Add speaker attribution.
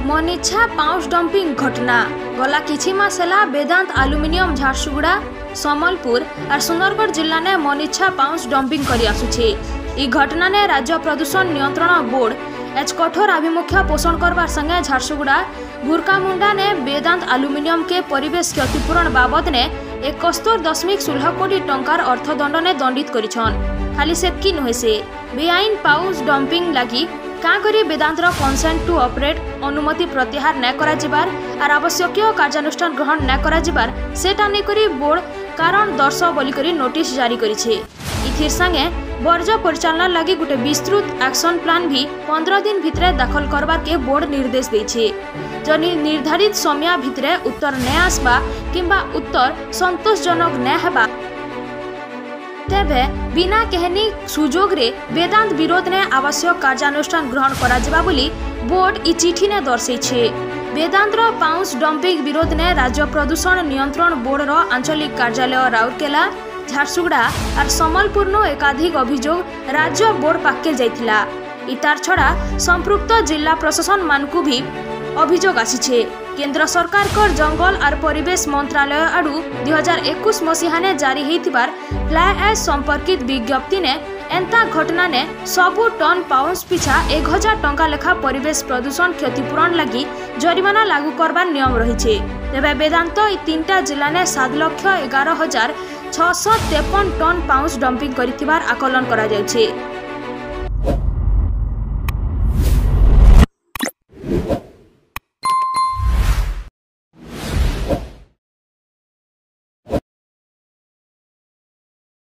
Speaker 1: मनीच्छा pouch dumping घटना गला किछि मास ହେଲା वेदांत एल्युमिनियम झारसुगुड़ा समलपुर और सुंदरगढ़ जिला ने मनीच्छा पाउच डंपिंग करी आसुछि। ई घटना ने राज्य प्रदूषण नियंत्रण बोर्ड एच कठोर आभिमुख्य पोषण करवार संगे झारसुगुड़ा भुरकामुंडा ने वेदांत एल्युमिनियम के परिवेश क्षतिपूरण बाबद ने 71.16 कोटी टंकार अर्थदंड ने दंडित करिछन। खाली सेतकी नुहे से बेआईन पाउच डंपिंग लगी क्या करी वेदांतर कंसेंट टू ऑपरेट अनुमति प्रत्याहार न करा जिबार और आवश्यकीय कार्यानुष्ठान ग्रहण न करा जिबार सेटा नै करी बोर्ड कारण दर्शाओ बोली करी नोटिस जारी करिछे। इथिर संगे वर्ज्य परिचालना लगी गोटे विस्तृत एक्शन प्लान भी 15 दिन भितरे दाखल करबार के बोर्ड निर्देश देछे। जनी निर्धारित समय भितरे उत्तर न आसबा किंबा उत्तर संतोषजनक न हेबा तेबे बिना कहनी सुजोग रे वेदांत विरोध ने आवश्यक कार्यानुष्ठान ग्रहण करा जिबा बोली बोर्ड ई चिठी ने दर्शाइछे। वेदांतर पाउच डंपिंग विरोध ने राज्य प्रदूषण नियंत्रण बोर्ड रो आंचलिक कार्यालय राउरकेला झारसुगुड़ा और समलपुर नो एकाधिक अभियोग राज्य बोर्ड पाके जाइथिला। इतार छड़ा संपृक्त जिला प्रशासन मानकु भी अभियोग आसीछे। केंद्र सरकार कर जंगल और परिवेश मंत्रालय आडू 2021 मसीहा ने जारी हेतिबार फ्लाई एश संपर्कित विज्ञप्ति ने एंता घटना ने सबु टन पाउच पिछा 1000 टंका लेखा परिवेश प्रदूषण क्षतिपूरण लगी जरिमाना लागू करबार नियम रहिछे। तेबे वेदांत ई तीनटा जिला ने 7,11,653 टन पाउच डंपिंग करिथिबार आकलन करा जाउछे।